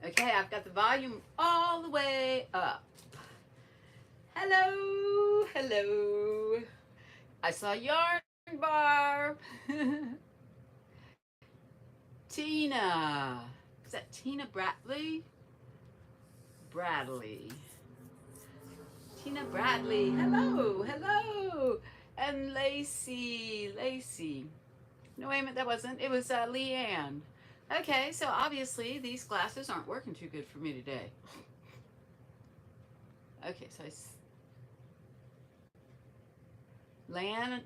Okay, I've got the volume all the way up. Hello, hello. I saw Yarn Barb. Tina. Is that Tina Bradley? Bradley. Tina Bradley. Hello, hello. And Lacey. Lacey. No, wait a minute, that wasn't. It was Leanne. Okay, so obviously these glasses aren't working too good for me today. Okay, so Lana,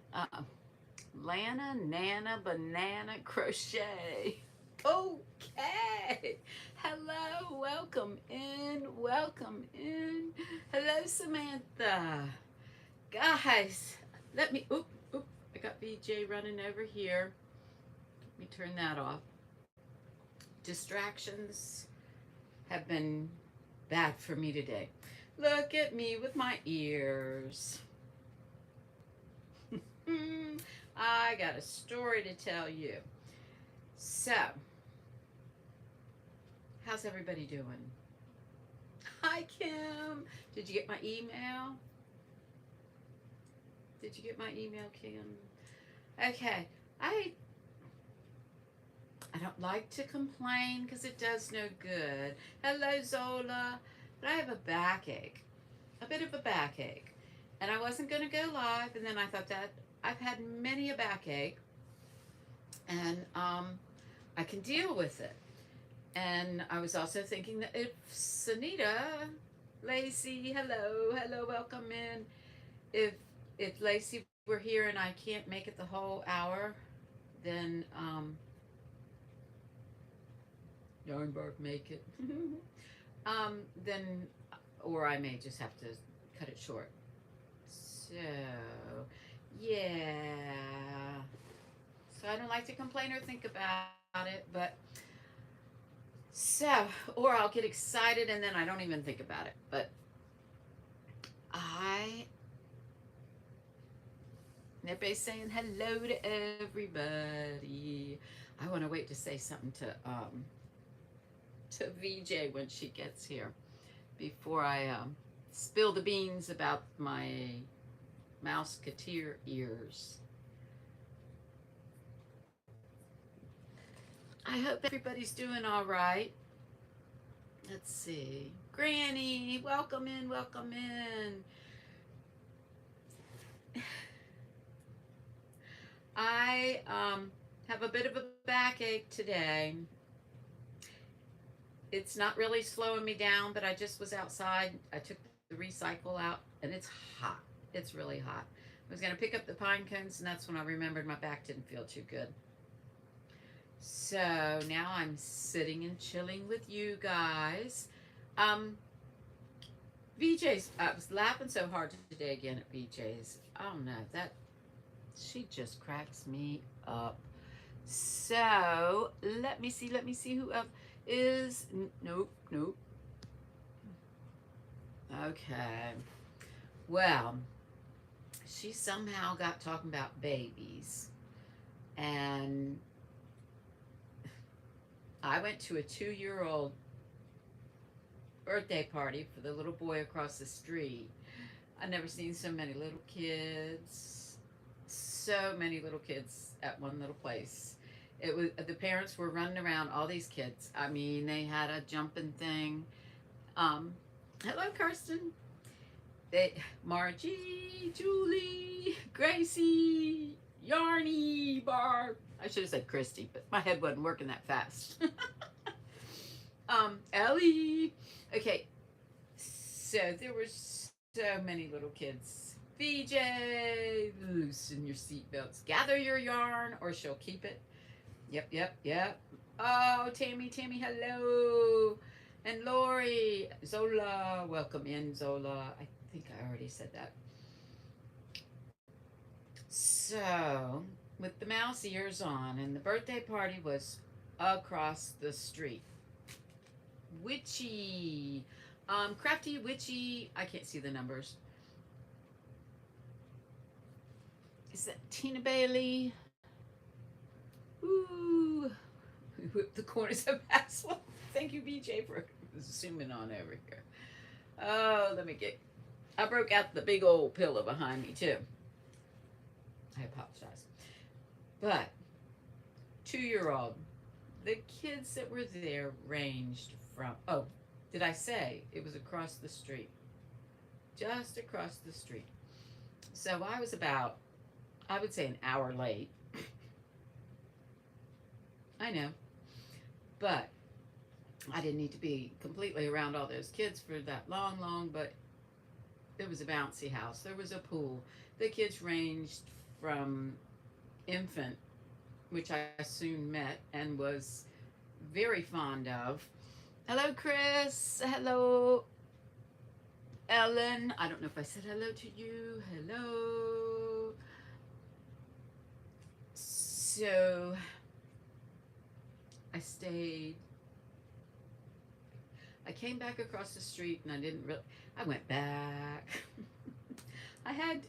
Lana, Nana, Banana, Crochet. Okay. Hello, welcome in, welcome in. Hello, Samantha. Guys, oop, I got BJ running over here. Let me turn that off. Distractions have been bad for me today. Look at me with my ears. I got a story to tell you. So, how's everybody doing? Hi, Kim. Did you get my email? Did you get my email, Kim? Okay. I don't like to complain because it does no good. Hello, Zola. But I have a backache, a bit of a backache. And I wasn't going to go live, and then I thought that I've had many a backache, and I can deal with it. And I was also thinking that if Sunita, Lacey, hello, hello, welcome in. If Lacey were here and I can't make it the whole hour, then Yarn Bark make it. Then, or I may just have to cut it short. So, yeah. So I don't like to complain or think about it, but so, or I'll get excited and then I don't even think about it. But I, everybody's saying hello to everybody. I want to wait to say something to VJ when she gets here before I spill the beans about my Mouseketeer ears. I hope everybody's doing all right. Let's see. Granny, welcome in, welcome in. I have a bit of a backache today. It's not really slowing me down, but I just was outside. I took the recycle out, and it's hot. It's really hot. I was going to pick up the pine cones, and that's when I remembered my back didn't feel too good. So now I'm sitting and chilling with you guys. VJ's, I was laughing so hard today again at VJ's. Oh no, that, she just cracks me up. So let me see who else is. Nope. Okay. Well, she somehow got talking about babies. And I went to a 2-year-old birthday party for the little boy across the street. I've never seen so many little kids. So many little kids at one little place. It was, the parents were running around, all these kids. I mean, they had a jumping thing. Hello, Kirsten. Margie, Julie, Gracie, Yarny, Barb. I should have said Christy, but my head wasn't working that fast. Ellie. Okay, so there were so many little kids. VJ, loosen your seatbelts. Gather your yarn, or she'll keep it. Yep. Oh, Tammy, hello. And Lori, Zola, welcome in, Zola. I think I already said that. So, with the mouse ears on, and the birthday party was across the street. Witchy, Crafty Witchy, I can't see the numbers. Is that Tina Bailey? Ooh, whip the corners of asphalt. Thank you, BJ, for zooming on over here. Oh, let me get. I broke out the big old pillow behind me, too. I apologize. But 2-year old, the kids that were there ranged from. Oh, did I say it was across the street? Just across the street. So I was about, I would say, an hour late. I know. But I didn't need to be completely around all those kids for that long, but there was a bouncy house. There was a pool. The kids ranged from infant, which I soon met and was very fond of. Hello, Chris. Hello, Ellen. I don't know if I said hello to you. Hello. So I stayed. I came back across the street and I didn't really. I went back. I had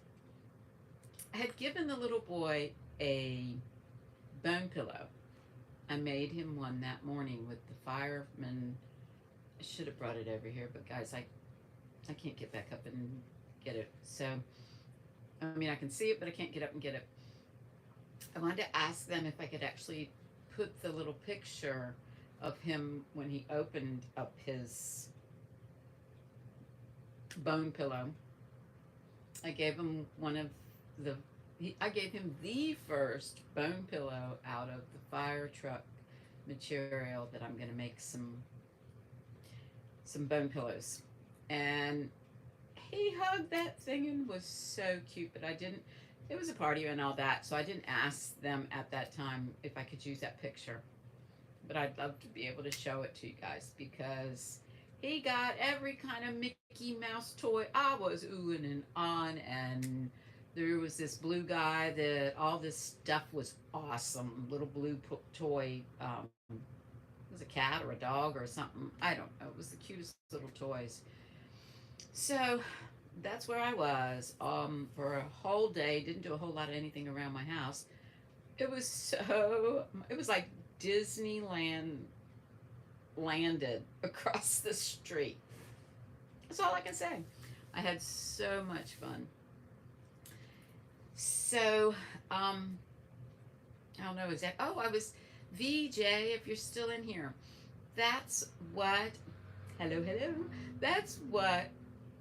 I had given the little boy a bone pillow. I made him one that morning with the fireman. I should have brought it over here, but guys, I can't get back up and get it. So, I mean, I can see it, but I can't get up and get it. I wanted to ask them if I could actually put the little picture of him when he opened up his bone pillow. I gave him one of the. I gave him the first bone pillow out of the fire truck material that I'm going to make some bone pillows, and he hugged that thing and was so cute. But I didn't. It was a party and all that, so I didn't ask them at that time if I could use that picture. But I'd love to be able to show it to you guys because he got every kind of Mickey Mouse toy. I was oohing and on, and there was this blue guy that all this stuff was awesome. Little blue toy. It was a cat or a dog or something. I don't know. It was the cutest little toys. So that's where I was for a whole day. Didn't do a whole lot of anything around my house. It was like Disneyland landed across the street. That's all I can say. I had so much fun. So, I don't know exactly. Oh, I was VJ, if you're still in here. That's what, hello. That's what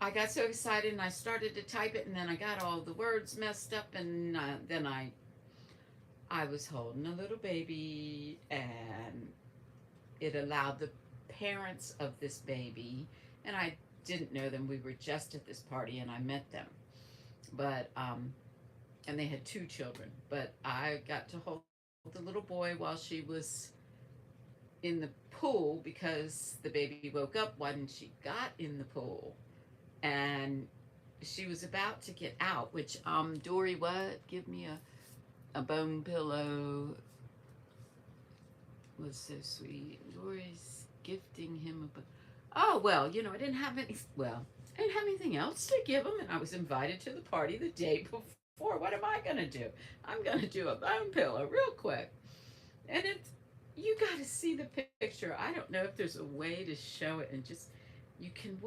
I got so excited and I started to type it and then I got all the words messed up and then I was holding a little baby and it allowed the parents of this baby, and I didn't know them. We were just at this party and I met them. But and they had 2 children, but I got to hold the little boy while she was in the pool because the baby woke up when she got in the pool and she was about to get out, which Dori, what? Give me a bone pillow. Was so sweet. Dori's gifting him oh well, I didn't have anything else to give him, and I was invited to the party the day before. What am I gonna do? I'm gonna do a bone pillow real quick, and you got to see the picture. I don't know if there's a way to show it, and just you can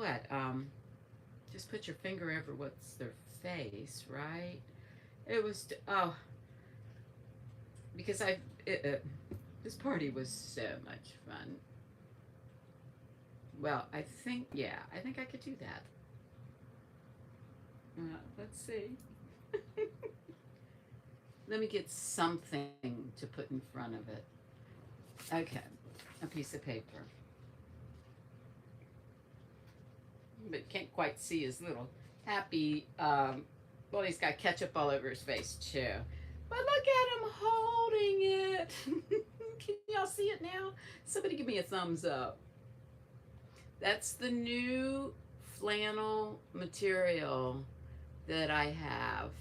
just put your finger over what's their face, right? It was because this party was so much fun. Well, I think I could do that. Let's see. Let me get something to put in front of it. Okay, a piece of paper. But can't quite see his little happy, well, he's got ketchup all over his face too. But look at him holding it. Can y'all see it now? Somebody give me a thumbs up. That's the new flannel material that I have.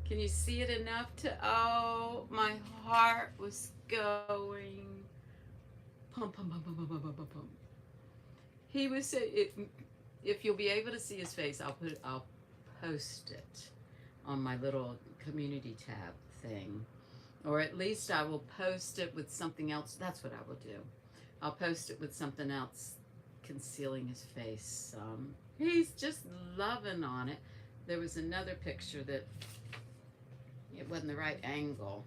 Can you see it enough to, oh, my heart was going pump, pump, pump, pump, pump, pump, pump, pump. He was, if you'll be able to see his face, I'll post it on my little community tab thing. Or at least I will post it with something else. That's what I will do. I'll post it with something else concealing his face. He's just loving on it. There was another picture that it wasn't the right angle.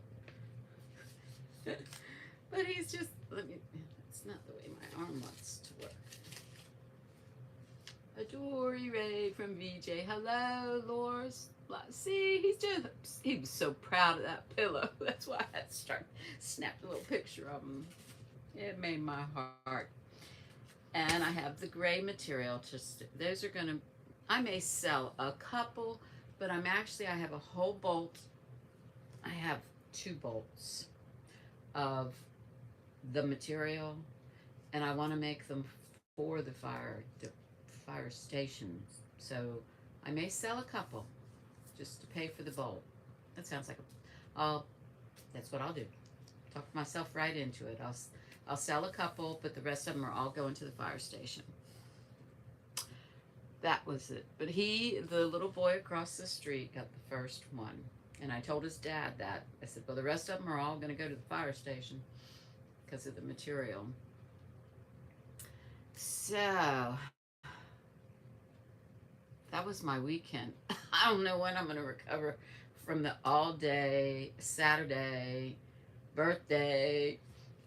But he's just, it's not the way my arm wants to work. A Dori Ray from VJ. Hello, Loris. See, he was so proud of that pillow. That's why I had to start, snapped a little picture of him. It made my heart. And I have the gray material. Those are going to, I may sell a couple, but I have a whole bolt. I have 2 bolts of the material, and I want to make them for the fire station. So I may sell a couple just to pay for the bolt. That sounds like that's what I'll do. Talk myself right into it. I'll sell a couple, but the rest of them are all going to the fire station. That was it. But the little boy across the street, got the first one. And I told his dad that. I said, well, the rest of them are all going to go to the fire station because of the material. So, that was my weekend. I don't know when I'm going to recover from the all-day Saturday birthday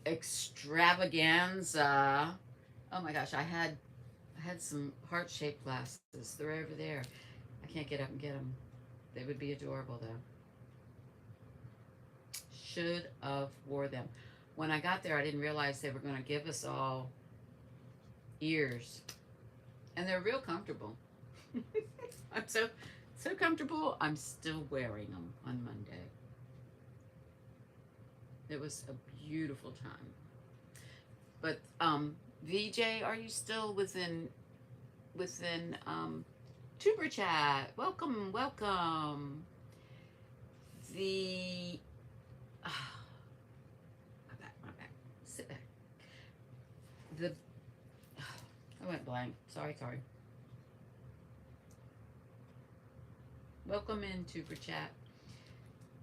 extravaganza. Oh my gosh, I had some heart-shaped glasses. They're over there. I can't get up and get them. They would be adorable, though. Should have wore them. When I got there, I didn't realize they were going to give us all ears. And they're real comfortable. I'm so comfortable, I'm still wearing them on Monday. It was a beautiful time. But VJ, are you still within Tuber Chat? Welcome. My back. Sit back. I went blank. Sorry. Welcome in Tuber Chat.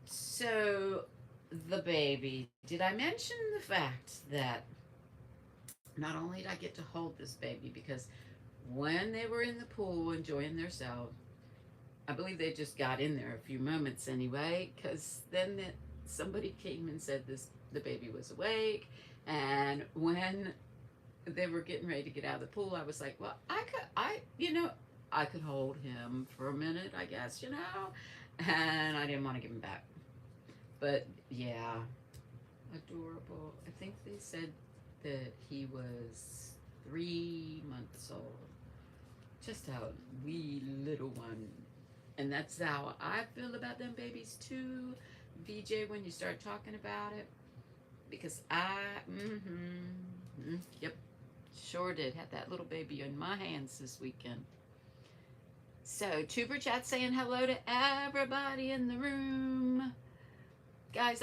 So, the baby. Did I mention the fact that not only did I get to hold this baby, because when they were in the pool enjoying themselves, I believe they just got in there a few moments anyway, because then somebody came and said the baby was awake, and when they were getting ready to get out of the pool, I was like, well, I could hold him for a minute, I guess, and I didn't want to give him back. But yeah, adorable. I think they said that he was 3 months old. Just a wee little one. And that's how I feel about them babies too, VJ, when you start talking about it. Because yep, sure did. Had that little baby in my hands this weekend. So, Tuber Chat saying hello to everybody in the room. Guys,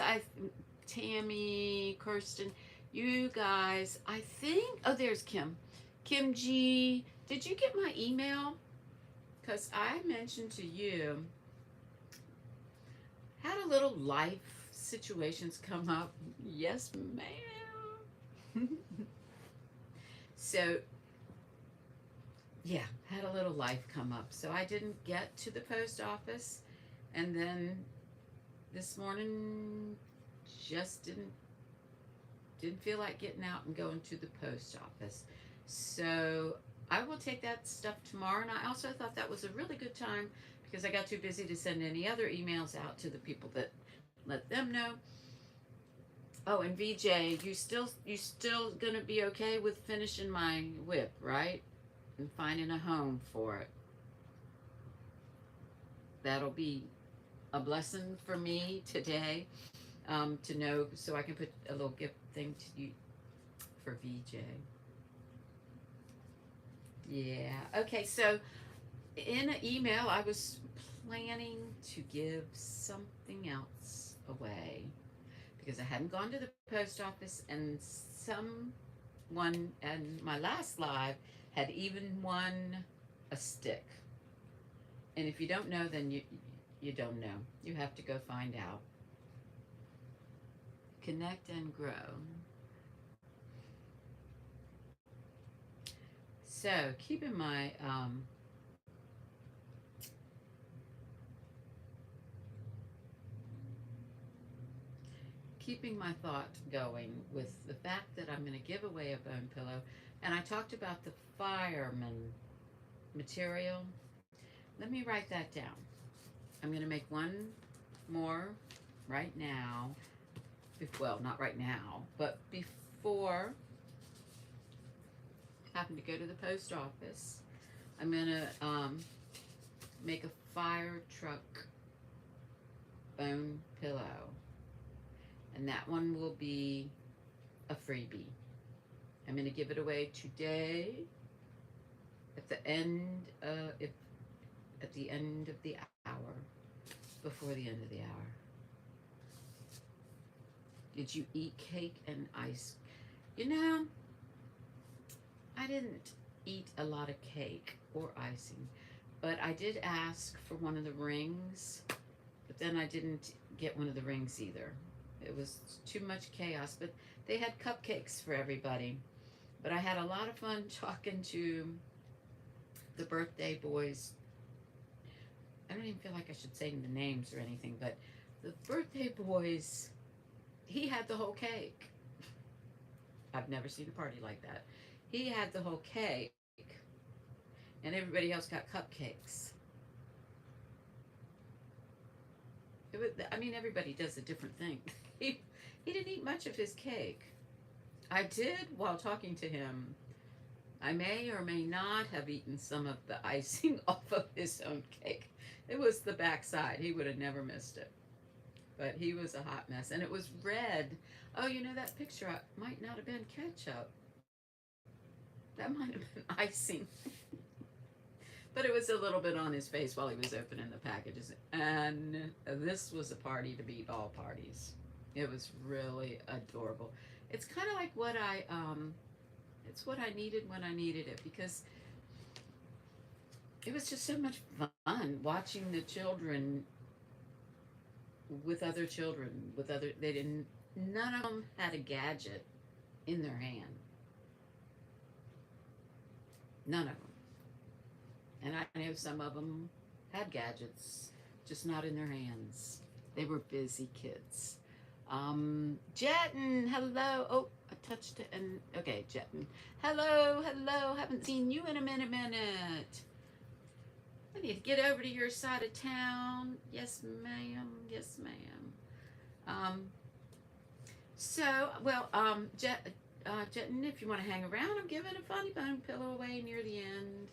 Tammy, Kirsten, you guys, I think, oh, there's Kim. Kim G, did you get my email? Because I mentioned to you, had a little life situations come up. Yes, ma'am. So, yeah, had a little life come up. So I didn't get to the post office. And then this morning, just didn't feel like getting out and going to the post office. So I will take that stuff tomorrow. And I also thought that was a really good time because I got too busy to send any other emails out to the people that let them know. Oh, and VJ, you still gonna be okay with finishing my whip, right? And finding a home for it. That'll be a blessing for me today, to know, so I can put a little gift thing to you for VJ. Yeah. Okay. So, in an email, I was planning to give something else away because I hadn't gone to the post office, and someone in my last live had even won a stick. And if you don't know, then you don't know. You have to go find out. Connect and grow. So keeping my thought going with the fact that I'm going to give away a bone pillow, and I talked about the fireman material. Let me write that down. I'm going to make one more right now. Well, not right now, but before having to go to the post office, I'm going to make a fire truck bone pillow. And that one will be a freebie. I'm going to give it away today at the end at the end of the hour, before the end of the hour. Did you eat cake and ice? You know, I didn't eat a lot of cake or icing, but I did ask for one of the rings, but then I didn't get one of the rings either. It was too much chaos, but they had cupcakes for everybody. But I had a lot of fun talking to the birthday boys. I don't even feel like I should say the names or anything, but the birthday boys, he had the whole cake. I've never seen a party like that. He had the whole cake, and everybody else got cupcakes. I mean, everybody does a different thing. He didn't eat much of his cake. I did, while talking to him, I may or may not have eaten some of the icing off of his own cake. It was the backside. He would have never missed it. But he was a hot mess. And it was red. Oh, you know, that picture might not have been ketchup. That might have been icing. But it was a little bit on his face while he was opening the packages. And this was a party to beat all parties. It was really adorable. It's kind of like it's what I needed when I needed it, because it was just so much fun watching the children with other children, none of them had a gadget in their hand. None of them. And I know some of them had gadgets, just not in their hands. They were busy kids. Jetton, hello. Oh, I touched it. And okay, Jetton. Hello. Haven't seen you in a minute. I need to get over to your side of town. Yes, ma'am. Jetton, if you want to hang around, I'm giving a funny bone pillow away near the end.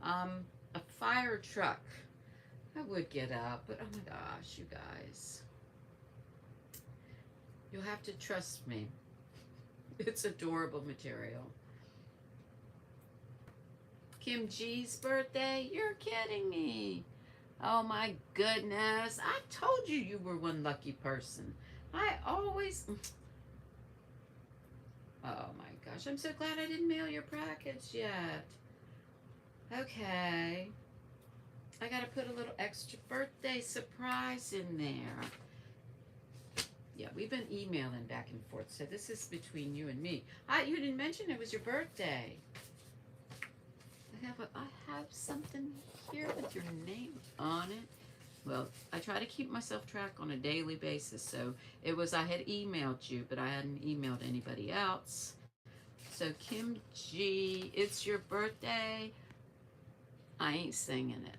A fire truck. I would get up, but oh my gosh, you guys. You'll have to trust me. It's adorable material. Kim G's birthday? You're kidding me. Oh my goodness. I told you you were one lucky person. I always... Oh my gosh. I'm so glad I didn't mail your package yet. Okay. I gotta put a little extra birthday surprise in there. Yeah, we've been emailing back and forth, so this is between you and me. You didn't mention it was your birthday. I have something here with your name on it. Well, I try to keep myself track on a daily basis, so I had emailed you, but I hadn't emailed anybody else. So Kim G, it's your birthday. I ain't singing it.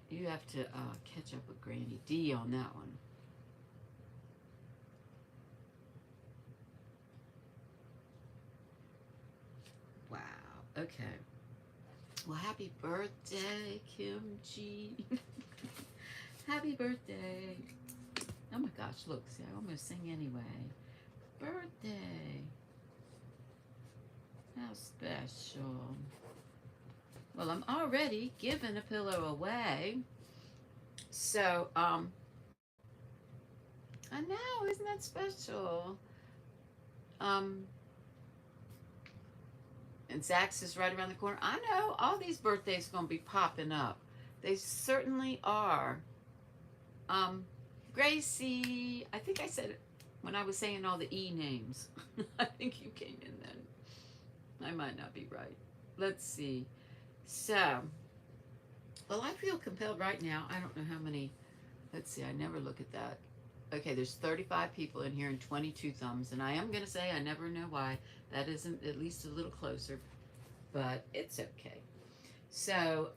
You have to catch up with Granny D on that one. Wow. Okay. Well, happy birthday, Kim G. Happy birthday. Oh my gosh, look, see, I almost sing anyway. Birthday. How special. Well, I'm already giving a pillow away. So, I know, isn't that special? And Zach's is right around the corner. I know, all these birthdays going to be popping up. They certainly are. Gracie, I think I said it when I was saying all the E names. I think you came in then. I might not be right. let's see. So, well, I feel compelled right now. I don't know how many. Let's see. I never look at that. Okay, there's 35 people in here and 22 thumbs, and I am going to say I never know why. That isn't at least a little closer, but it's okay. So,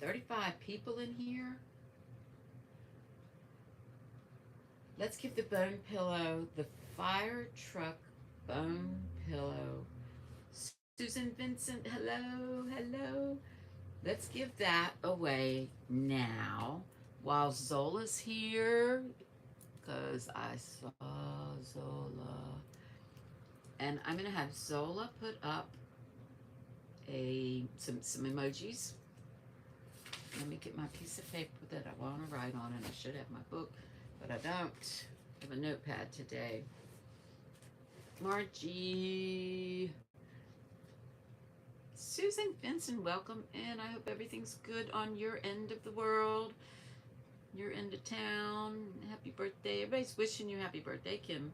35 people in here. Let's give the bone pillow, the fire truck bone pillow. Susan Vincent, hello, hello. Let's give that away now while Zola's here, because I saw Zola. And I'm going to have Zola put up some emojis. Let me get my piece of paper that I want to write on, and I should have my book, but I don't. I have a notepad today. Margie. Susan Vincent, welcome in. I hope everything's good on your end of the world, your end of town. Happy birthday. Everybody's wishing you happy birthday, Kim.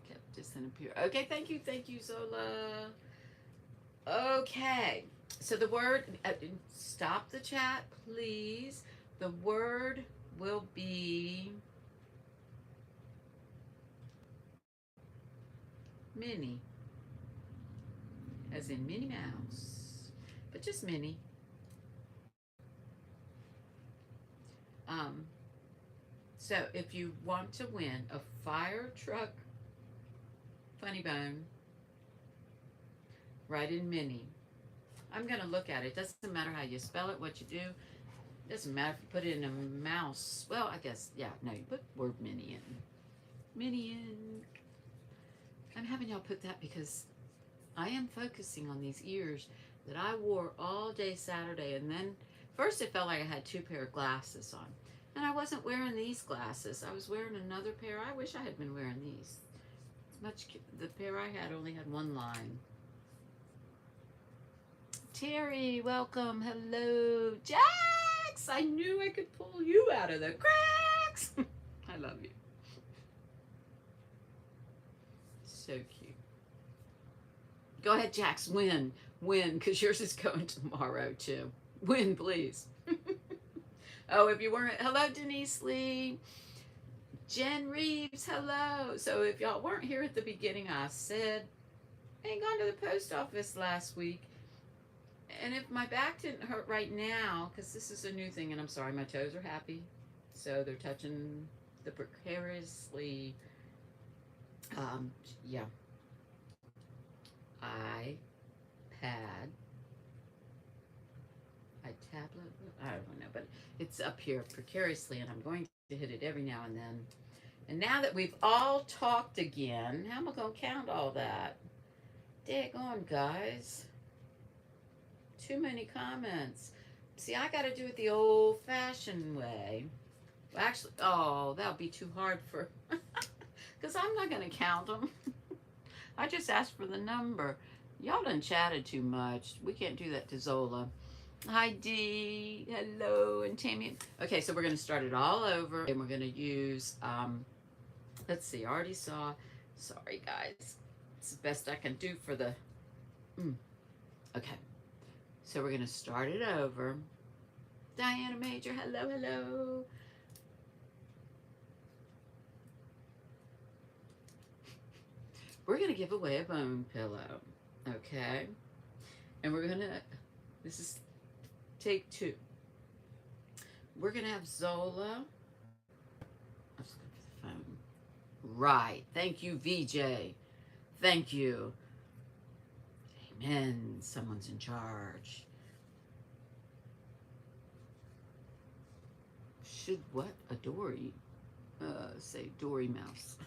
Kept disappear. Okay, thank you, Zola. Okay, so the word, stop the chat, please. The word will be Minnie, as in Minnie Mouse, but just Minnie. So if you want to win a fire truck funny bone, write in Minnie. I'm going to look at it. Doesn't matter how you spell it, what you do. Doesn't matter if you put it in a mouse. Well, I guess, yeah, no, you put word Minnie in. Minnie in. I'm having y'all put that because I am focusing on these ears that I wore all day Saturday. And then first it felt like I had 2 pair of glasses on. And I wasn't wearing these glasses. I was wearing another pair. I wish I had been wearing these. The pair I had only had 1 line. Terry, welcome. Hello. Jax, I knew I could pull you out of the cracks. I love you. So cute. Go ahead, Jax, win, because yours is going tomorrow too. Win, please. Oh, if you weren't, hello, Denise Lee. Jen Reeves, hello. So if y'all weren't here at the beginning, I said, I ain't gone to the post office last week. And if my back didn't hurt right now, because this is a new thing, and I'm sorry, my toes are happy. So they're touching the precariously, yeah. Tablet, I don't know, but it's up here precariously, and I'm going to hit it every now and then. And now that we've all talked again, how am I going to count all that? Daggone, guys. Too many comments. See, I got to do it the old-fashioned way. Well, actually, oh, that would be too hard for, because I'm not going to count them. I just asked for the number. Y'all done chatted too much. We can't do that to Zola. Hi, Dee. Hello, and Tammy. Okay, so we're going to start it all over, and we're going to use, let's see, I already saw, sorry, guys. It's the best I can do for the, okay. So we're going to start it over. Diana Major, hello, hello. We're going to give away a bone pillow, okay? And we're going to, this is take 2. We're going to have Zola. I'm just looking for the phone. Right. Thank you, VJ. Thank you. Amen. Someone's in charge. Should what? A Dori. Say Dori mouse.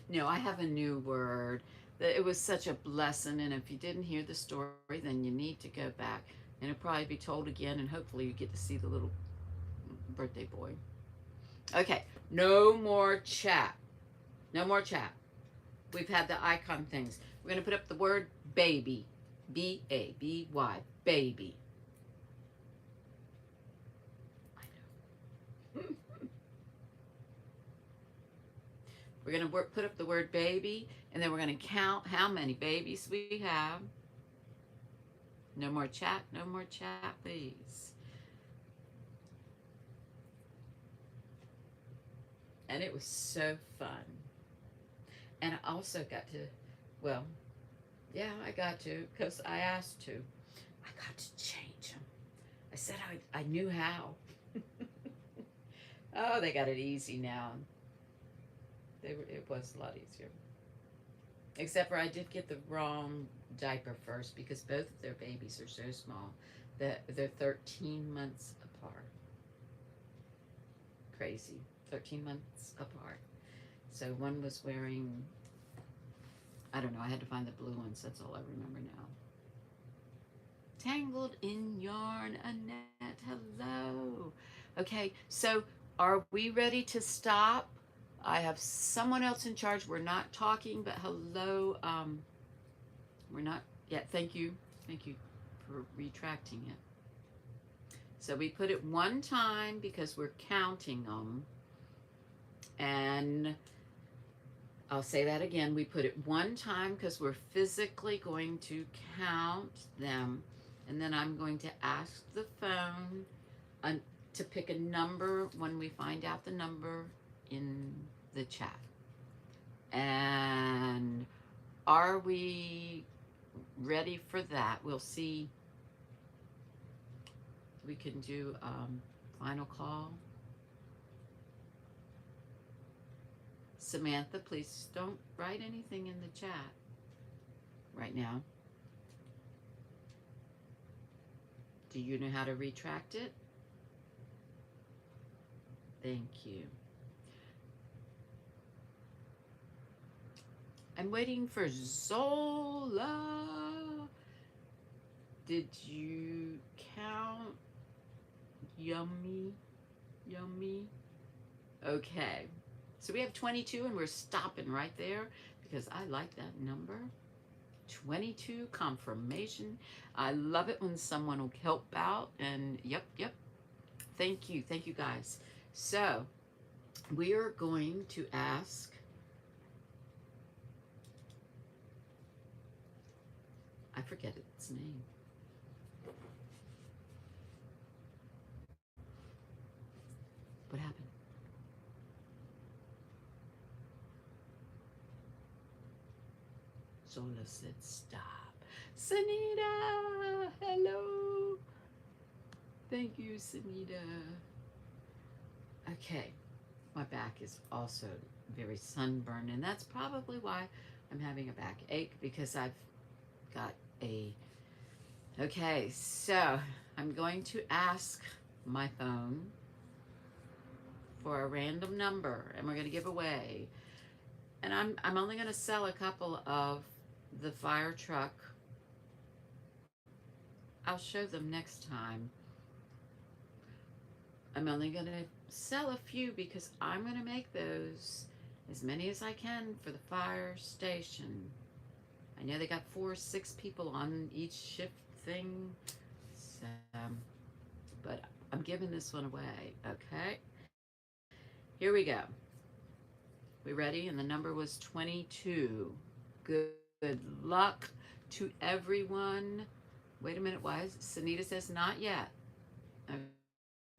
No, I have a new word. It was such a blessing, and if you didn't hear the story, then you need to go back, and it'll probably be told again, and hopefully you get to see the little birthday boy. Okay, no more chat. No more chat. We've had the icon things. We're going to put up the word baby. B-A-B-Y. Baby. I know. We're going to put up the word baby, and then we're going to count how many babies we have. No more chat, no more chat, please. And it was so fun. And I also got to, well, yeah, I got to, because I asked to. I got to change them. I said I knew how. Oh, they got it easy now. It was a lot easier. Except for I did get the wrong diaper first because both of their babies are so small that they're 13 months apart. Crazy. 13 months apart. So one was wearing, I don't know, I had to find the blue ones. That's all I remember now. Tangled in yarn, Annette. Hello. Okay, so are we ready to stop? I have someone else in charge. We're not talking, but hello. We're not yet. Thank you. Thank you for retracting it. So we put it one time because we're counting them. And I'll say that again. We put it one time because we're physically going to count them. And then I'm going to ask the phone to pick a number when we find out the number in the chat. And are we ready for that? We'll see. We can do final call. Samantha, please don't write anything in the chat right now. Do you know how to retract it? Thank you. I'm waiting for Zola. Did you count? Yummy. Yummy. Okay. So we have 22 and we're stopping right there because I like that number. 22, confirmation. I love it when someone will help out, and yep. Thank you guys. So we are going to ask, I forget its name. What happened? Zola said stop. Sanita, hello. Thank you, Sanita. Okay, my back is also very sunburned, and that's probably why I'm having a backache, because I've got a... Okay, so I'm going to ask my phone for a random number, and we're going to give away. And I'm only going to sell a couple of the fire truck. I'll show them next time. I'm only going to sell a few because I'm going to make those, as many as I can, for the fire station. I know they got 4 or 6 people on each shift thing, so, but I'm giving this one away. Okay, here we go. We ready? And the number was 22. Good luck to everyone. Wait a minute, why is Sanita says not yet?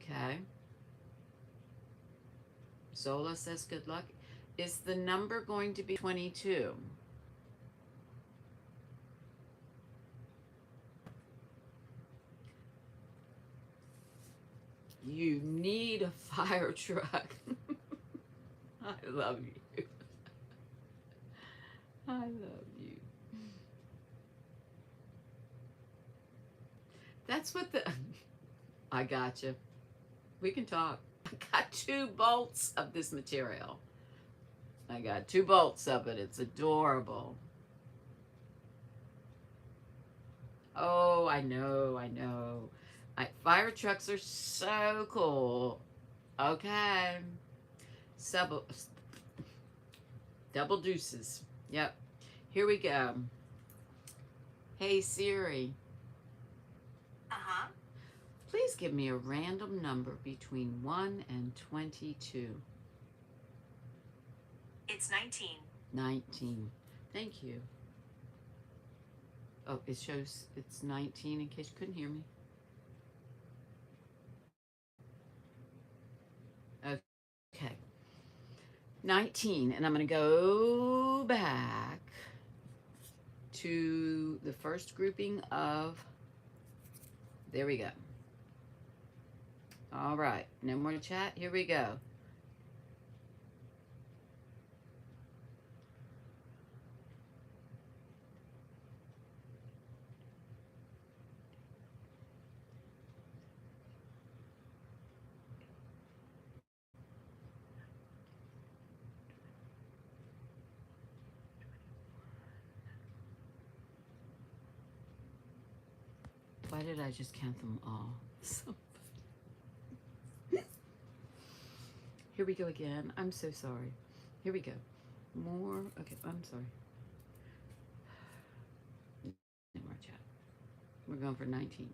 Okay. Zola says good luck. Is the number going to be 22? You need a fire truck. I love you. I love you. That's what the... I gotcha. We can talk. I got 2 bolts of this material. I got 2 bolts of it. It's adorable. Oh, I know. Fire trucks are so cool. Okay. Double deuces. Yep. Here we go. Hey, Siri. Uh-huh. Please give me a random number between 1 and 22. It's 19. 19. Thank you. Oh, it shows it's 19 in case you couldn't hear me. Okay. 19. And I'm going to go back to the first grouping of. There we go. All right. No more to chat. Here we go. Why did I just count them all? So here we go again. I'm so sorry. Here we go. More. Okay, I'm sorry. No more chat. We're going for 19.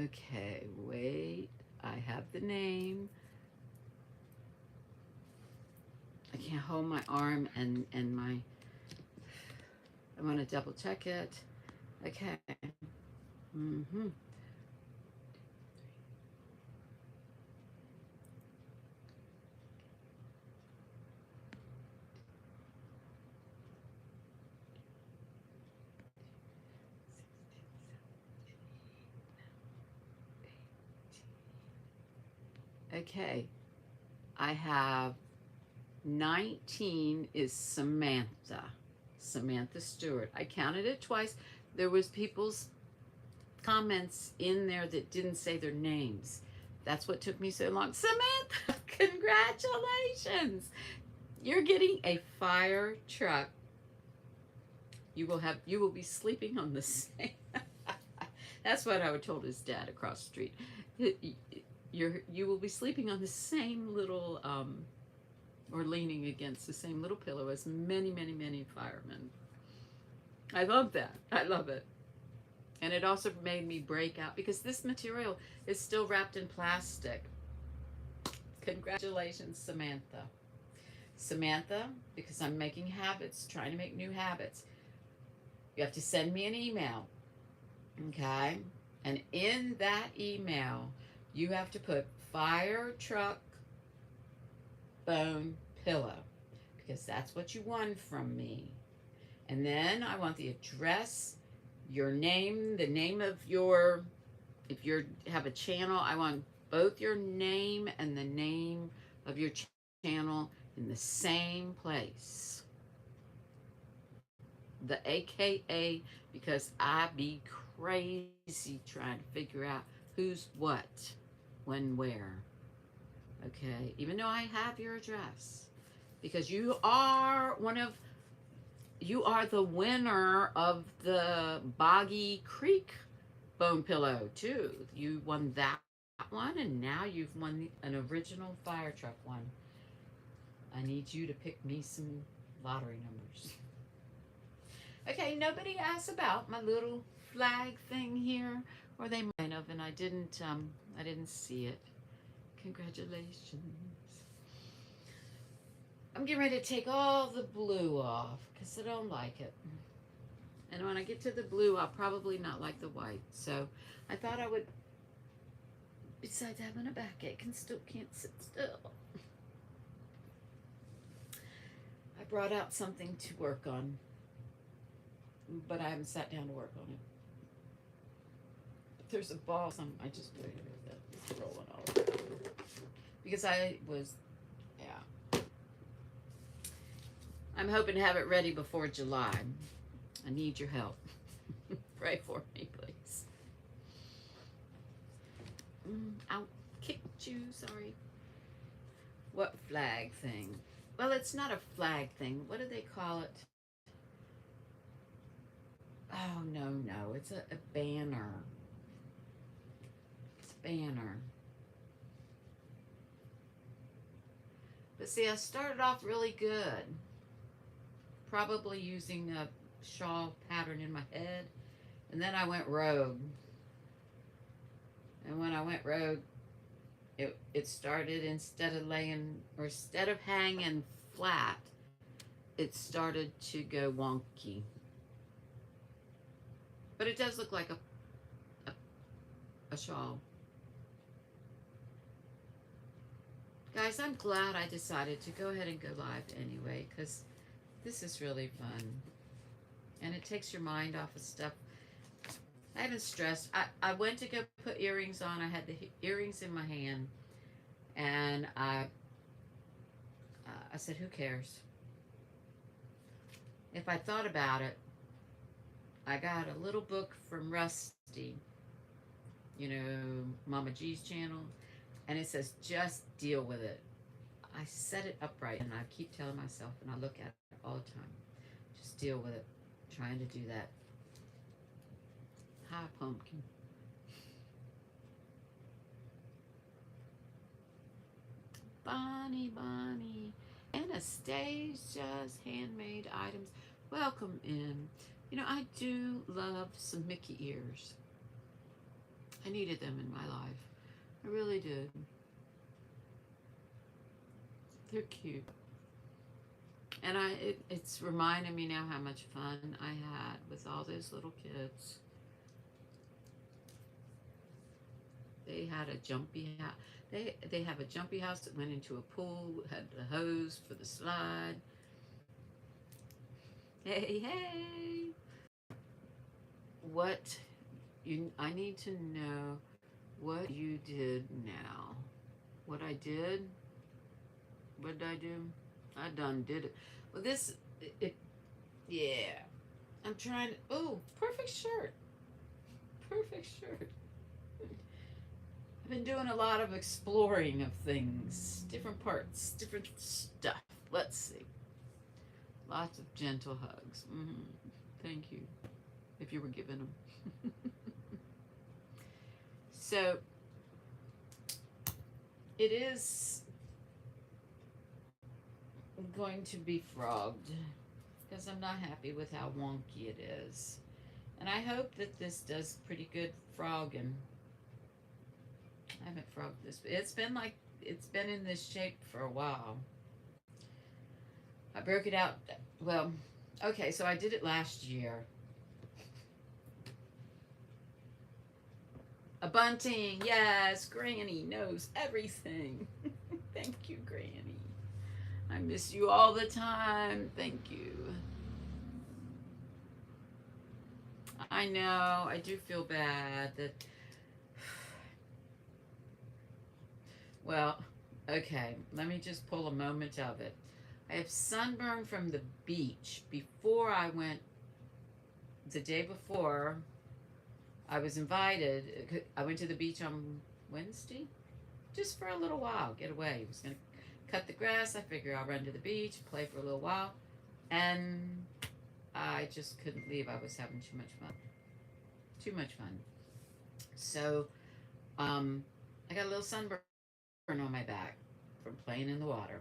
Okay, wait. I have the name. I can't hold my arm and my. I want to double check it. Okay. Mm-hmm. Okay. I have 19 is Samantha. Samantha Stewart. I counted it twice. There was people's comments in there that didn't say their names. That's what took me so long. Samantha, congratulations. You're getting a fire truck. You will be sleeping on the same. That's what I would told his dad across the street. You will be sleeping on the same little or leaning against the same little pillow as many, many, many firemen. I love that. I love it. And it also made me break out because this material is still wrapped in plastic. Congratulations, Samantha. Samantha, because I'm making habits, trying to make new habits, you have to send me an email. Okay? And in that email, you have to put fire truck bone pillow because that's what you won from me. And then I want the address, your name, the name of your, if you have a channel, I want both your name and the name of your channel in the same place. The AKA, because I be crazy trying to figure out who's what, when, where. Okay, even though I have your address, because you are the winner of the Boggy Creek bone pillow too. You won that one, and now you've won an original fire truck one. I need you to pick me some lottery numbers. Okay, nobody asked about my little flag thing here, or they might have, and I didn't see it. Congratulations. I'm getting ready to take all the blue off because I don't like it. And when I get to the blue, I'll probably not like the white. So I thought I would, besides having a backache and still can't sit still, I brought out something to work on. But I haven't sat down to work on it. But there's a ball, I just put it with it. It's rolling all over. Because I'm hoping to have it ready before July. I need your help. Pray for me, please. I'll kick you, sorry. What flag thing? Well, it's not a flag thing. What do they call it? Oh, no. It's a banner. banner. But see, I started off really good. Probably using a shawl pattern in my head. And then I went rogue. And when I went rogue, it started, instead of hanging flat, it started to go wonky. But it does look like a, a shawl. Guys, I'm glad I decided to go ahead and go live anyway, because this is really fun. And it takes your mind off of stuff. I haven't stressed. I went to go put earrings on. I had the earrings in my hand. And I said, who cares? If I thought about it, I got a little book from Rusty, you know, Mama G's channel, and it says, just deal with it. I set it upright, and I keep telling myself, and I look at it all the time, just deal with it. I'm trying to do that. Hi, pumpkin. Bonnie. Anastasia's handmade items. Welcome in. You know, I do love some Mickey ears. I needed them in my life. I really did. They're cute. And it's reminding me now how much fun I had with all those little kids. They had a jumpy house. They have a jumpy house that went into a pool, had a hose for the slide. Hey. I need to know what you did now. What I did? What did I do? I done did it. Well, yeah. I'm trying to, oh, perfect shirt. Perfect shirt. I've been doing a lot of exploring of things, different parts, different stuff. Let's see. Lots of gentle hugs. Thank you, if you were giving them. So, it is going to be frogged because I'm not happy with how wonky it is. And I hope that this does pretty good frogging. I haven't frogged this. It's been in this shape for a while. I broke it out. Well, okay, so I did it last year. A bunting, yes, Granny knows everything. Thank you, Granny. I miss you all the time. Thank you. I know, I do feel bad that, well, okay, let me just pull a moment of it. I have sunburn from the beach before I went, the day before I was invited. I went to the beach on Wednesday, just for a little while, get away. I was going to cut the grass. I figure I'll run to the beach, play for a little while, and I just couldn't leave. I was having too much fun. Too much fun. So, I got a little sunburn on my back from playing in the water.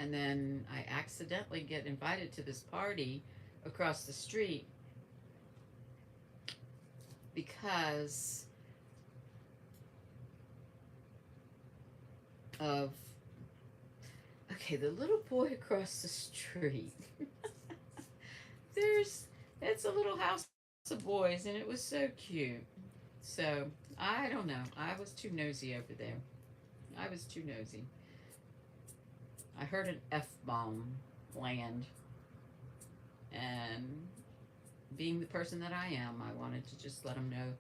And then I accidentally get invited to this party across the street because of, okay, the little boy across the street. It's a little house of boys, and it was so cute. So, I don't know. I was too nosy over there. I was too nosy. I heard an F-bomb land. And being the person that I am, I wanted to just let him know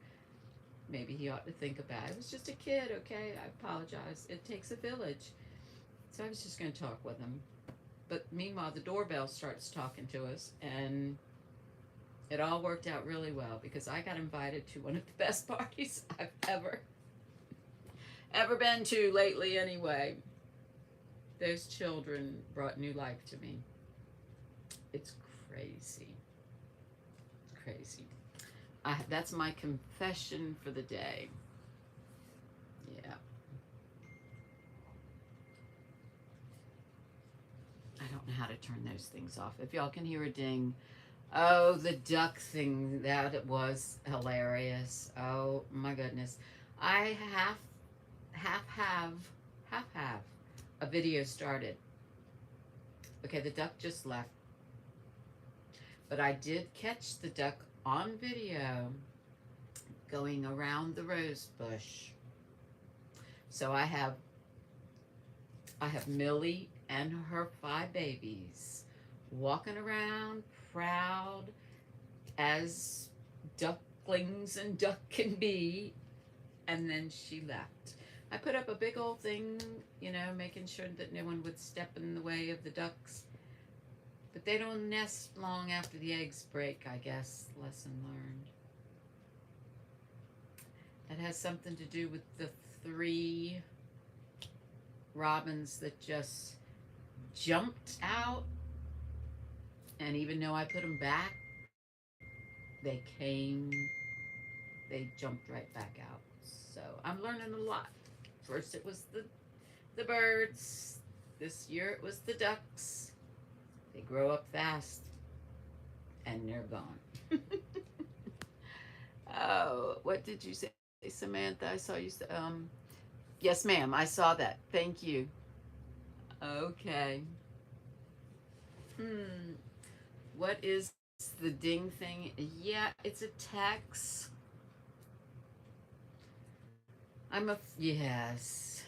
maybe he ought to think about it. It was just a kid, okay? I apologize. It takes a village. So I was just going to talk with him. But meanwhile, the doorbell starts talking to us, and it all worked out really well because I got invited to one of the best parties I've ever been to lately anyway. Those children brought new life to me. It's crazy. It's crazy. That's my confession for the day. Yeah. I don't know how to turn those things off. If y'all can hear a ding, oh, the duck thing, that it was hilarious. Oh my goodness. I half have, have a video started. Okay, the duck just left, but I did catch the duck on video going around the rose bush. So I have Millie and her 5 babies walking around proud as ducklings and duck can be, and then she left. I put up a big old thing, making sure that no one would step in the way of the ducks. But they don't nest long after the eggs break, I guess. Lesson learned. That has something to do with the 3 robins that just jumped out. And even though I put them back, they came, they jumped right back out. So I'm learning a lot. First it was the birds. This year it was the ducks. They grow up fast and they're gone. Oh, what did you say, Samantha? I saw you say, yes, ma'am, I saw that. Thank you. Okay. What is the ding thing? Yeah, it's a text. Yes.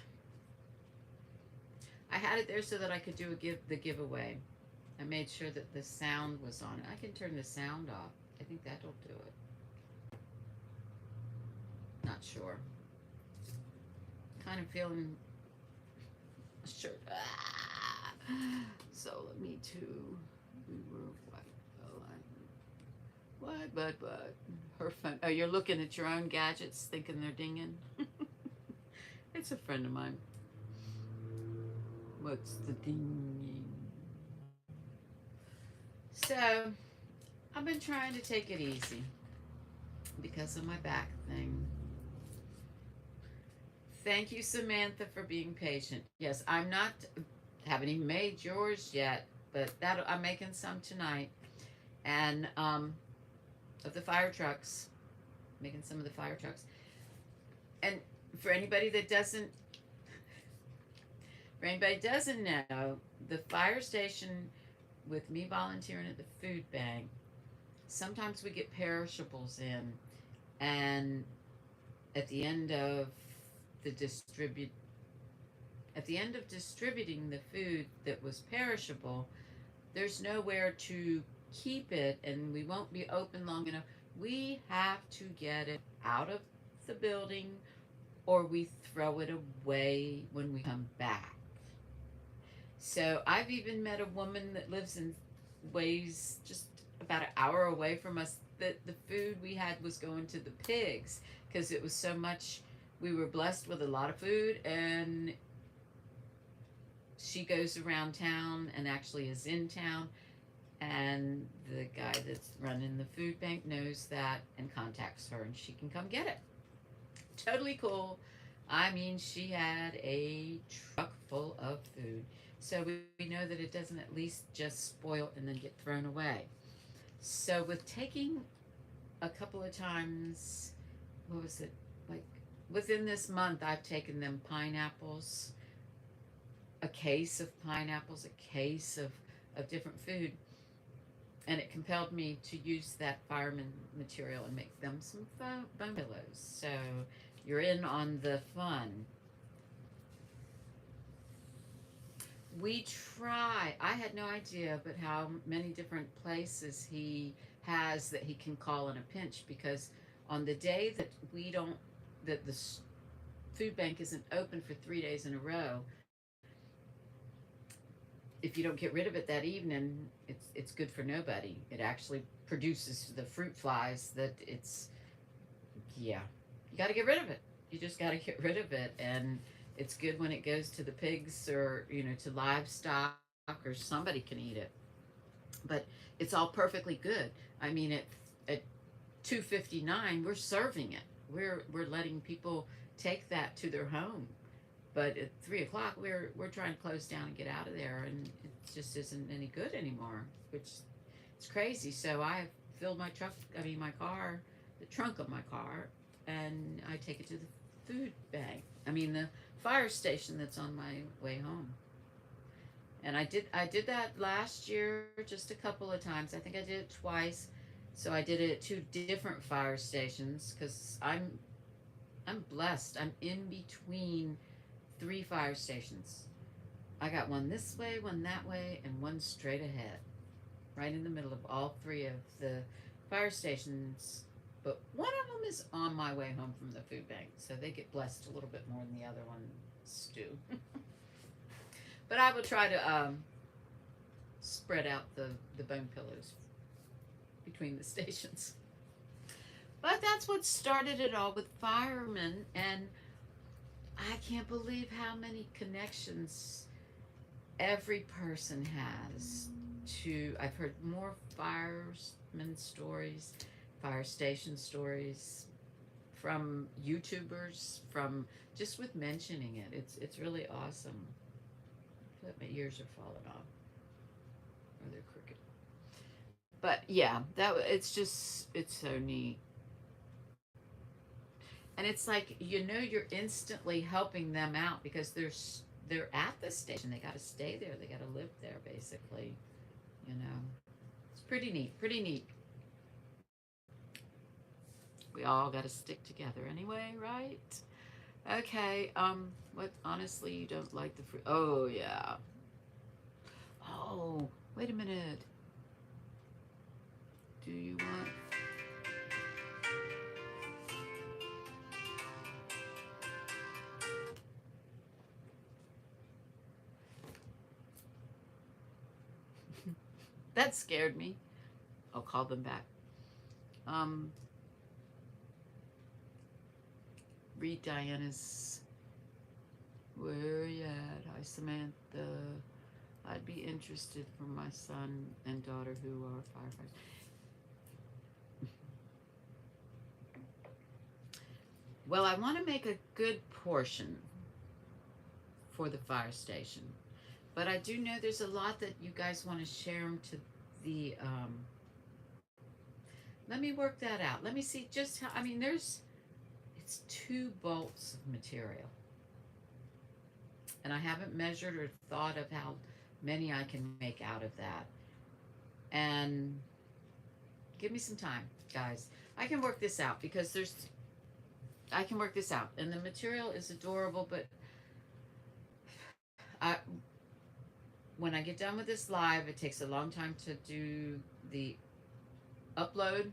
I had it there so that I could do the giveaway. I made sure that the sound was on. I can turn the sound off. I think that'll do it. Not sure. Kind of feeling sure. So let me too. We were what? Her phone. Oh, you're looking at your own gadgets, thinking they're dinging. It's a friend of mine. What's the dinging? So, I've been trying to take it easy because of my back thing. Thank you, Samantha, for being patient. Yes, haven't even made yours yet, but I'm making some tonight. And of the fire trucks, making some of the fire trucks. And for anybody that doesn't know, the fire station, with me volunteering at the food bank, sometimes we get perishables in, and at the end of distributing the food that was perishable, there's nowhere to keep it, and we won't be open long enough. We have to get it out of the building, or we throw it away when we come back. So I've even met a woman that lives in ways just about an hour away from us, that the food we had was going to the pigs because it was so much. We were blessed with a lot of food, and she goes around town and actually is in town, and the guy that's running the food bank knows that and contacts her, and she can come get it. Totally cool. I mean, she had a truck full of food. So we know that it doesn't at least just spoil and then get thrown away. So with taking a couple of times, what was it? Like within this month, I've taken them pineapples, a case of pineapples, a case of different food. And it compelled me to use that fireman material and make them some bone pillows. So you're in on the fun. We try. I had no idea, but how many different places he has that he can call in a pinch, because on the day that the food bank isn't open for 3 days in a row, if you don't get rid of it that evening, it's good for nobody. It actually produces the fruit flies that yeah, you got to get rid of it. You just got to get rid of it, and it's good when it goes to the pigs, or to livestock, or somebody can eat it. But it's all perfectly good. I mean, at 2:59, we're serving it. we're letting people take that to their home. But at 3 o'clock, we're trying to close down and get out of there, and it just isn't any good anymore, which it's crazy. So I filled my truck, I mean my car, the trunk of my car, and I take it to the food bank. I mean the fire station that's on my way home. And I did that last year just a couple of times. I think I did it twice. So I did it at two different fire stations because I'm blessed. I'm in between three fire stations. I got one this way, one that way, and one straight ahead, right in the middle of all three of the fire stations. But one of them is on my way home from the food bank, so they get blessed a little bit more than the other ones do. But I will try to spread out the bone pillows between the stations. But that's what started it all with firemen, and I can't believe how many connections every person has to. I've heard more fireman stories, fire station stories from YouTubers, from just with mentioning it. It's really awesome. I feel like my ears are falling off, or they're crooked. But yeah, it's so neat. And it's like you're instantly helping them out because they're at the station. They got to stay there. They got to live there, basically. You know, it's pretty neat. Pretty neat. We all got to stick together anyway, right? Okay. What? Honestly, you don't like the fruit? Oh yeah. Oh, wait a minute. Do you want? That scared me. I'll call them back. Um, read Diana's. Where you at? Hi, Samantha. I'd be interested for my son and daughter who are firefighters. Well, I want to make a good portion for the fire station, but I do know there's a lot that you guys want to share them to the. Let me work that out. Let me see just how. I mean, it's 2 bolts of material, and I haven't measured or thought of how many I can make out of that. And give me some time, guys. I can work this out because I can work this out, and the material is adorable. But I, when I get done with this live, it takes a long time to do the upload.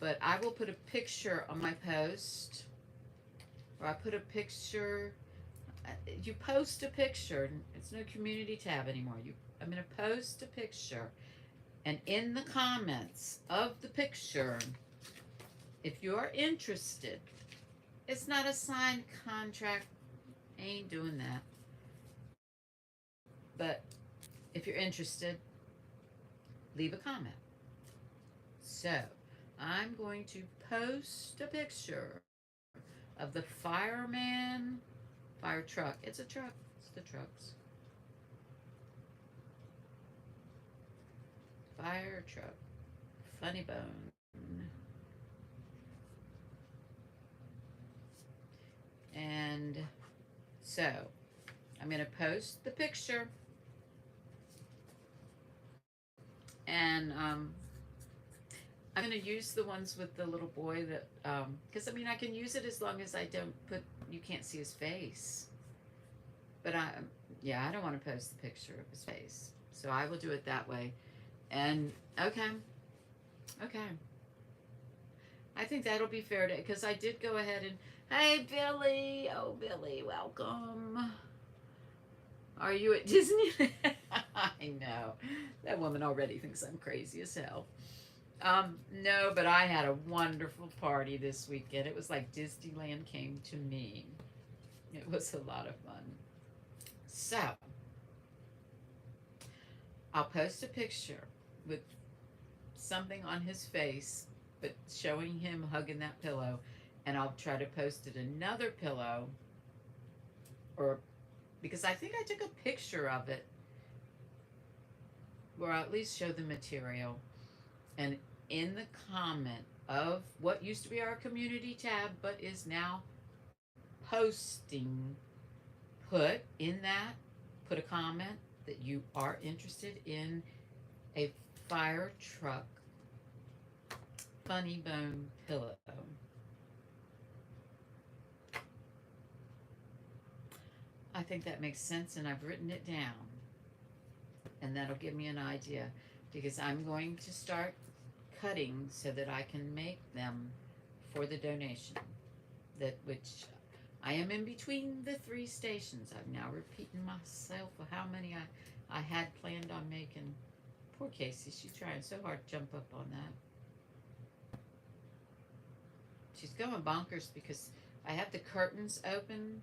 But I will put a picture on my post, or I put a picture. You post a picture. It's no community tab anymore. I'm going to post a picture, and in the comments of the picture, if you're interested, it's not a signed contract. I ain't doing that. But if you're interested, leave a comment. So I'm going to post a picture of the fireman fire truck. It's a truck. It's the trucks. Fire truck. Funny bone. And so I'm going to post the picture, and I'm going to use the ones with the little boy that, because I mean, I can use it as long as I don't you can't see his face. But yeah, I don't want to post the picture of his face. So I will do it that way. And, okay. I think that'll be fair to, because I did go ahead and, hey, Billy. Oh, Billy, welcome. Are you at Disney? I know. That woman already thinks I'm crazy as hell. No, but I had a wonderful party this weekend. It was like Disneyland came to me. It was a lot of fun. So, I'll post a picture with something on his face but showing him hugging that pillow. And I'll try to post it another pillow, or because I think I took a picture of it, where I'll at least show the material. And in the comment of what used to be our community tab, but is now posting, put a comment that you are interested in a fire truck funny bone pillow. I think that makes sense, and I've written it down, and that'll give me an idea, because I'm going to start cutting so that I can make them for the donation, that which I am in between the 3 stations. I'm now repeating myself of how many I had planned on making. Poor Casey, she's trying so hard to jump up on that. She's going bonkers because I have the curtains open,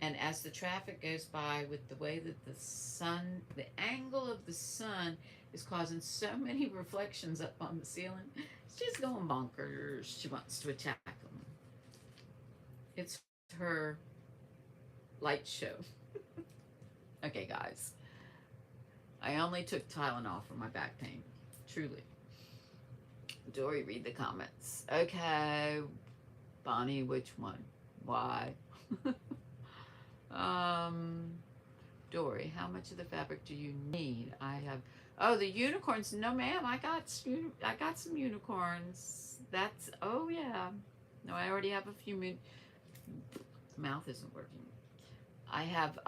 and as the traffic goes by, with the way that the angle of the sun is causing so many reflections up on the ceiling, she's going bonkers. She wants to attack them. It's her light show. Okay, guys. I only took Tylenol for my back pain. Truly. Dori, read the comments. Okay. Bonnie, which one? Why? Dory, how much of the fabric do you need? I have, oh, the unicorns. No, ma'am, I got some unicorns. That's, oh yeah. No, I already have a few, the mouth isn't working. I have,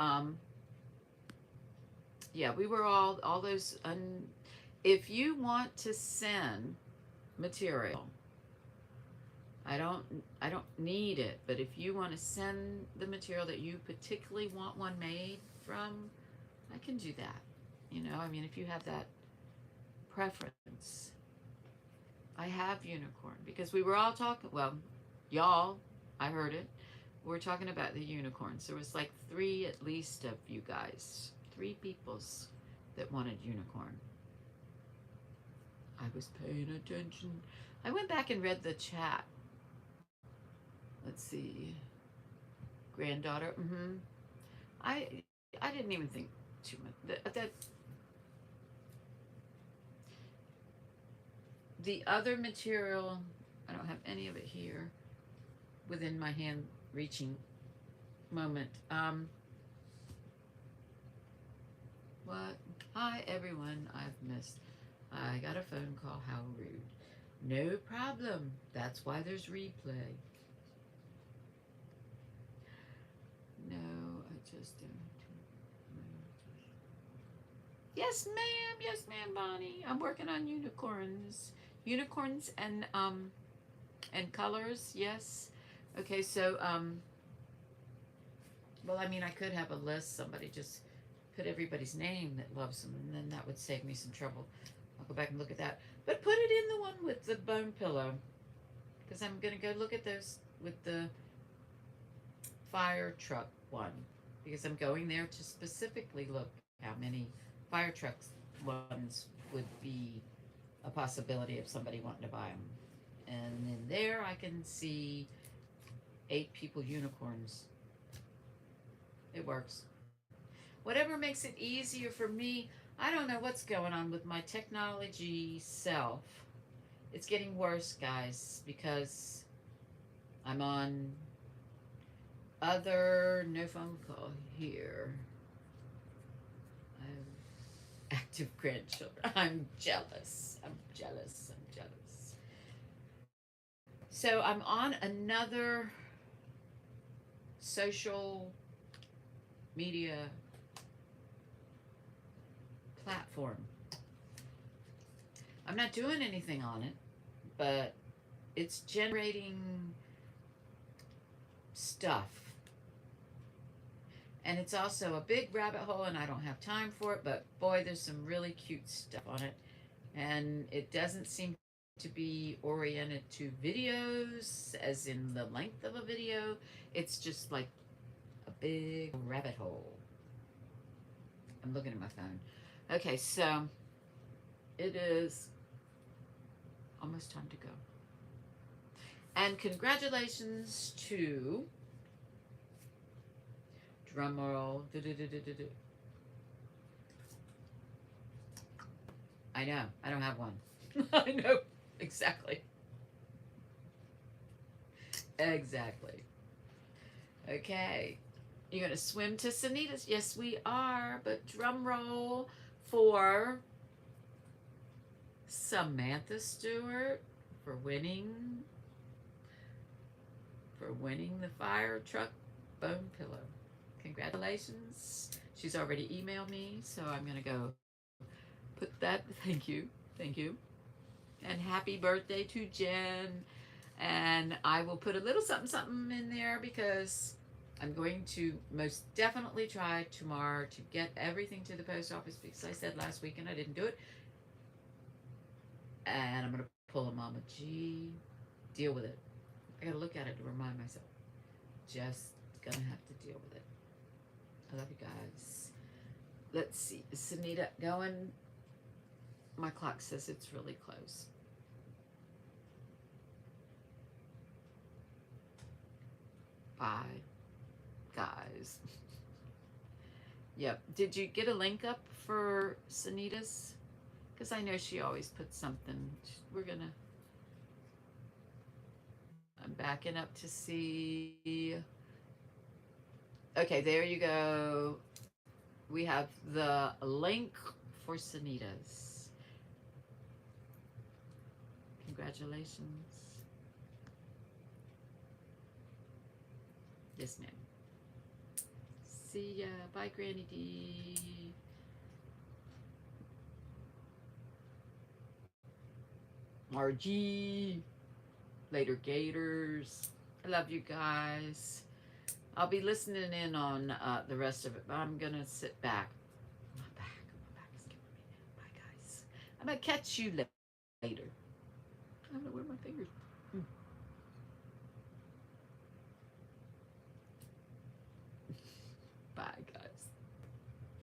yeah, we were all those, if you want to send material, I don't need it, but if you want to send the material that you particularly want one made from, I can do that. You know, I mean, if you have that preference. I have unicorn, because we were all talking, well, y'all, I heard it. We're talking about the unicorns. There was like 3 at least of you guys, 3 peoples that wanted unicorn. I was paying attention. I went back and read the chat. Let's see. Granddaughter. I didn't even think too much. That the other material, I don't have any of it here within my hand reaching moment. What? Hi everyone, I've missed. I got a phone call. How rude. No problem. That's why there's replay. No, I just don't. Yes, ma'am. Yes, ma'am, Bonnie. I'm working on unicorns. Unicorns and colors. Yes. Okay, so well, I mean, I could have a list. Somebody just put everybody's name that loves them, and then that would save me some trouble. I'll go back and look at that. But put it in the one with the bone pillow, because I'm gonna go look at those with the fire truck one, because I'm going there to specifically look how many fire trucks ones would be a possibility of somebody wanting to buy them. And in there I can see 8 people unicorns. It works. Whatever makes it easier for me. I don't know what's going on with my technology self. It's getting worse, guys, because I'm on other, no phone call here. I have active grandchildren. I'm jealous. I'm jealous. I'm jealous. So I'm on another social media platform. I'm not doing anything on it, but it's generating stuff. And it's also a big rabbit hole, and I don't have time for it, but boy, there's some really cute stuff on it. And it doesn't seem to be oriented to videos, as in the length of a video. It's just like a big rabbit hole. I'm looking at my phone. Okay, so it is Almost time to go. And congratulations to, drumroll, I know, I don't have one. I know, exactly. Exactly. Okay. You're going to swim to Sanitas? Yes, we are. But drum roll for Samantha Stewart for winning the fire truck bone pillow. Congratulations. She's already emailed me, so I'm going to go put that. Thank you. Thank you. And happy birthday to Jen. And I will put a little something something in there because I'm going to most definitely try tomorrow to get everything to the post office because I said last week and I didn't do it. And I'm going to pull a Mama G. Deal with it. I got to look at it to remind myself. Just going to have to deal with it. I love you guys. Let's see. Is Sunita going? My clock says it's really close. Bye, guys. Yep. Did you get a link up for Sunita's? Because I know she always puts something. We're going to. I'm backing up to see. Okay, there you go. We have the link for Sunita's. Congratulations. Yes, ma'am. See ya. Bye, Granny D. RG. Later, Gators. I love you guys. I'll be listening in on the rest of it, but I'm going to sit back. My back is giving me now. Bye, guys. I'm going to catch you later. I don't know where my fingers.